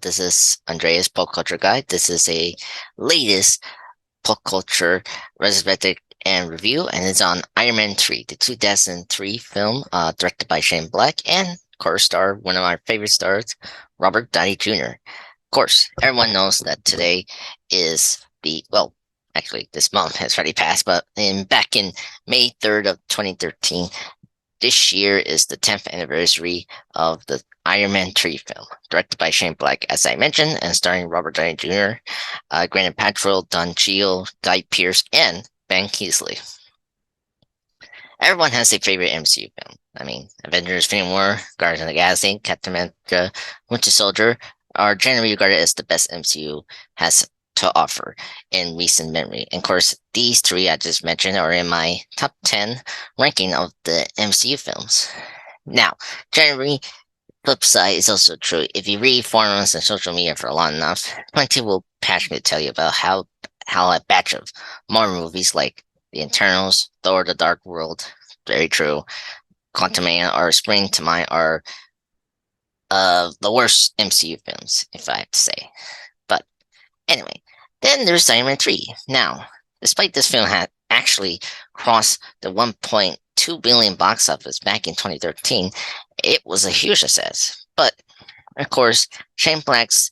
This is Andreas Pop Culture Guide. This is a latest pop culture retrospective and review, and it's on Iron Man 3, the 2003 film, directed by Shane Black, and co-star one of my favorite stars, Robert Downey Jr. Of course, everyone knows that today is actually, this month has already passed, but back in May 3rd of 2013, this year is the 10th anniversary of the Iron Man 3 film, directed by Shane Black, as I mentioned, and starring Robert Downey Jr., Gwyneth Paltrow, Cheadle, Drew Pearce, and Ben Kingsley. Everyone has a favorite MCU film. I mean, Avengers, Infinity War, Guardians of the Galaxy, Captain America, Winter Soldier are generally regarded as the best MCU has to offer in recent memory. And of course, these three I just mentioned are in my top 10 ranking of the MCU films. Now, generally, flip side is also true. If you read forums and social media for long enough, plenty will passionately tell you about how a batch of Marvel movies like The Eternals, Thor: The Dark World, very true, Quantumania, or Spring to Mind are the worst MCU films, if I have to say. But anyway, then there's Iron Man 3. Now, despite this film had actually crossed the 1.2 billion box office back in 2013, it was a huge success. But, of course, Shane Black's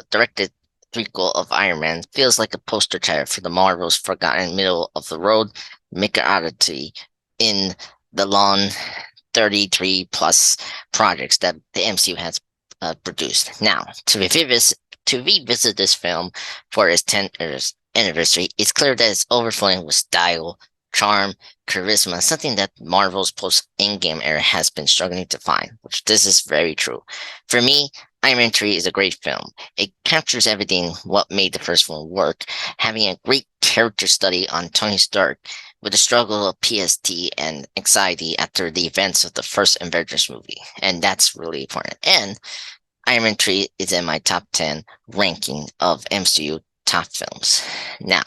directed prequel of Iron Man feels like a poster child for the Marvel's forgotten middle of the road mediocrity in the long 33 plus projects that the MCU has produced. Now, to revisit this film for its 10th anniversary, it's clear that it's overflowing with style, charm, charisma, something that Marvel's post-Endgame era has been struggling to find, which this is very true. For me, Iron Man 3 is a great film. It captures everything what made the first one work, having a great character study on Tony Stark with the struggle of PTSD and anxiety after the events of the first Avengers movie. And that's really important. And Iron Man 3 is in my top 10 ranking of MCU top films. Now,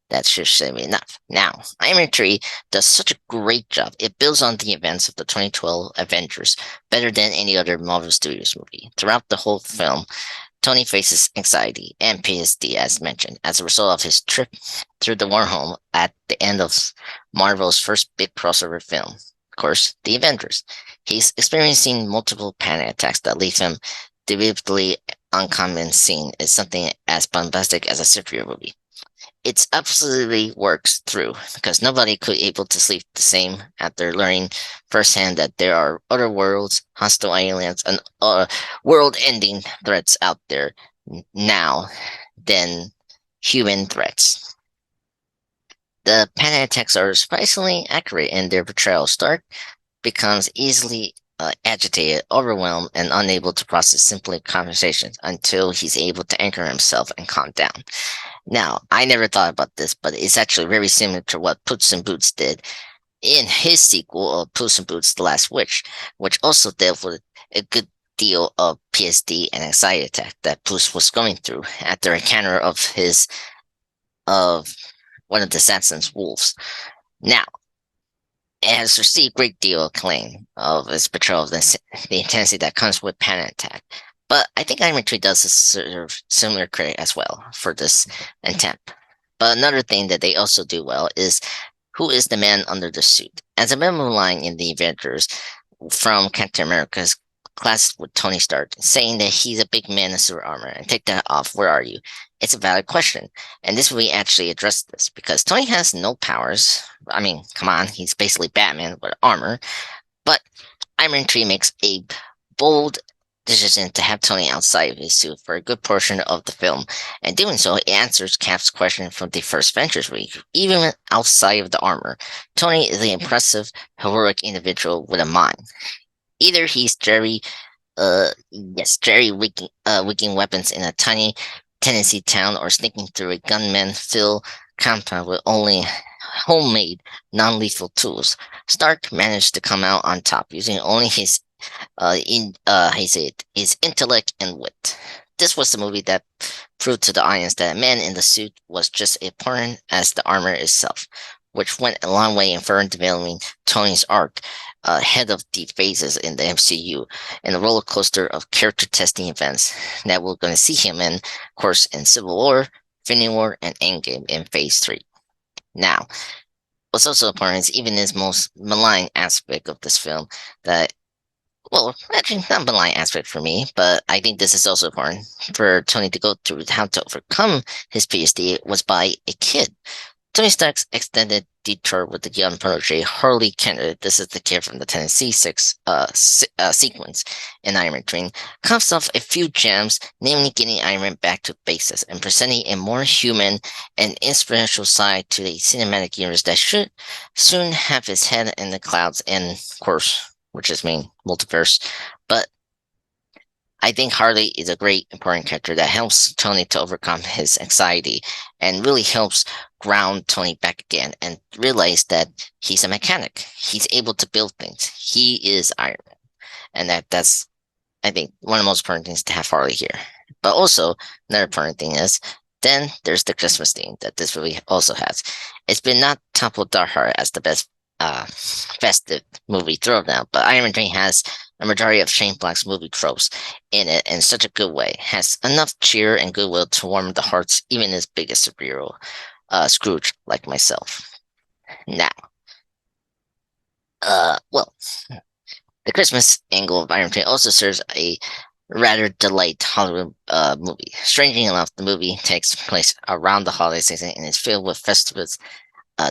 that should say me enough. Now, Iron Man 3 does such a great job. It builds on the events of the 2012 Avengers better than any other Marvel Studios movie. Throughout the whole film, Tony faces anxiety and PTSD, as mentioned, as a result of his trip through the wormhole at the end of Marvel's first big crossover film. Of course, the Avengers. He's experiencing multiple panic attacks that leave him deliberately uncommon scene is something as bombastic as a superhero movie. It absolutely works through because nobody could able to sleep the same after learning firsthand that there are other worlds, hostile aliens, and world-ending threats out there now than human threats. The panic attacks are surprisingly accurate in their portrayal. Stark becomes easily agitated, overwhelmed, and unable to process simply conversations until he's able to anchor himself and calm down. Now, I never thought about this, but it's actually very similar to what Puss in Boots did in his sequel of Puss in Boots: The Last Wish, which also dealt with a good deal of PTSD and anxiety attack that Puss was going through after a encounter of one of the assassin's wolves. Now, it has received a great deal of acclaim of its portrayal of the intensity that comes with panic attack. But I think Iron Man 3 does deserve similar credit as well for this attempt. But another thing that they also do well is who is the man under the suit? As a memo line in the Avengers from Captain America's class with Tony Stark, saying that he's a big man in suit armor and take that off, where are you? It's a valid question. And this movie actually addressed this because Tony has no powers. I mean, come on, he's basically Batman with armor. But Iron Man 3 makes a bold decision to have Tony outside of his suit for a good portion of the film, and doing so, it answers Cap's question from the first Avengers week. Even outside of the armor, Tony is an impressive, heroic individual with a mind. Either he's Jerry wielding weapons in a tiny Tennessee town, or sneaking through a gunman-filled compound with only homemade, non-lethal tools. Stark managed to come out on top using only his intellect and wit. This was the movie that proved to the audience that a man in the suit was just as important as the armor itself. which went a long way in further developing Tony's arc ahead of the phases in the MCU and a roller coaster of character testing events that we're going to see him in, of course, in Civil War, Infinity War, and Endgame in Phase 3. Now, what's also important is even his most malign aspect of this film that well, actually, not a malign aspect for me, but I think this is also important for Tony to go through how to overcome his PTSD was by a kid. Tony Stark's extended detour with the young protege Harley Kennedy, this is the kid from the Tennessee Six sequence in Iron Man 3, comes off a few gems, namely getting Iron Man back to basics and presenting a more human and inspirational side to the cinematic universe that should soon have his head in the clouds and, of course, which is mean multiverse. But I think Harley is a great important character that helps Tony to overcome his anxiety and really helps ground Tony back again and realize that he's a mechanic. He's able to build things. He is Iron Man. And that's I think one of the most important things to have Harley here. But also another important thing is then there's the Christmas theme that this movie also has. It's been not top of Die Hard as the best festive movie throwdown, but Iron Man 3 has a majority of Shane Black's movie tropes in it in such a good way. Has enough cheer and goodwill to warm the hearts even as biggest superhero Scrooge like myself. Now, well, the Christmas angle of Iron Man 3 also serves a rather delayed Hollywood movie. Strangely enough, the movie takes place around the holiday season and is filled with festivals,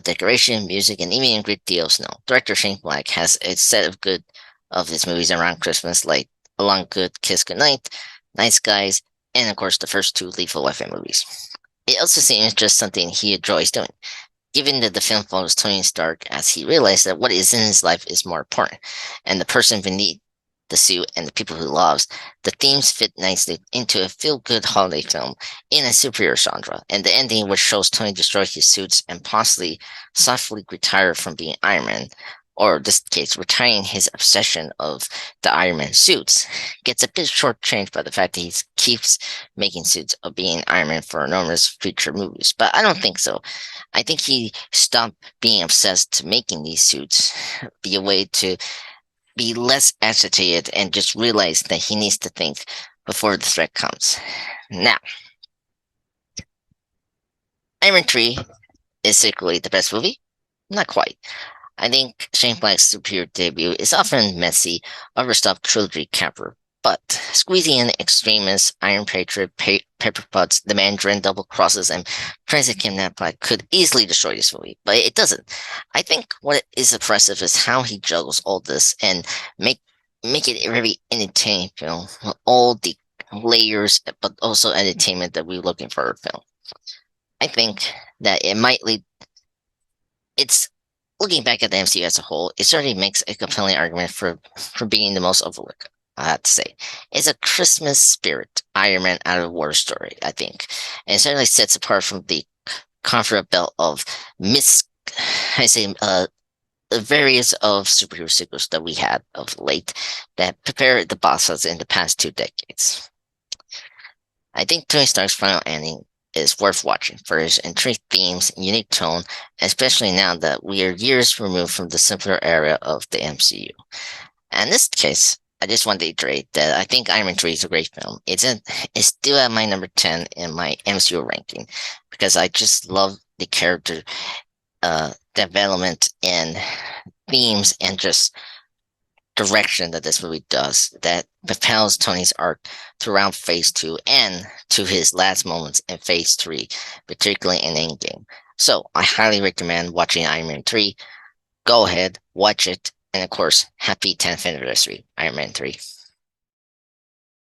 decoration, music, and even a great deal of snow. Director Shane Black has a set of good of his movies around Christmas, like Along Good, Kiss Goodnight, Nice Guys, and of course the first two Lethal Weapon movies. It also seems just something he enjoys doing, given that the film follows Tony Stark as he realizes that what is in his life is more important, and the person beneath the suit and the people he loves. The themes fit nicely into a feel-good holiday film in a superhero genre, and the ending, which shows Tony destroy his suits and possibly softly retire from being Iron Man, or in this case, retiring his obsession of the Iron Man suits, gets a bit shortchanged by the fact that he keeps making suits of being Iron Man for enormous future movies. But I don't think so. I think he stopped being obsessed to making these suits be a way to be less agitated and just realize that he needs to think before the threat comes. Now, Iron Man 3 is secretly the best movie? Not quite. I think Shane Black's superior debut is often messy, overstuffed trilogy capper, but squeezing in Extremis, Iron Patriot, Pepper Potts, The Mandarin, Double Crosses, and President Kidnap Black could easily destroy this movie, but it doesn't. I think what is impressive is how he juggles all this and make it a very entertaining film with all the layers, but also entertainment that we're looking for a film. I think that it might lead. It's looking back at the MCU as a whole, it certainly makes a compelling argument for being the most overlooked. I have to say, it's a Christmas spirit Iron Man out of war story, I think, and it certainly sets apart from the confident belt of various of superhero sequels that we had of late that prepared the bosses in the past 2 decades. I think Tony Stark's final ending is worth watching for his intriguing themes and unique tone, especially now that we are years removed from the simpler era of the MCU. And in this case, I just want to reiterate that I think Iron Man 3 is a great film. It's still at my number 10 in my MCU ranking because I just love the character development and themes and just direction that this movie does that propels Tony's arc throughout Phase 2 and to his last moments in Phase 3, particularly in Endgame. So I highly recommend watching Iron Man 3. Go ahead, watch it, and of course, happy 10th anniversary, Iron Man 3.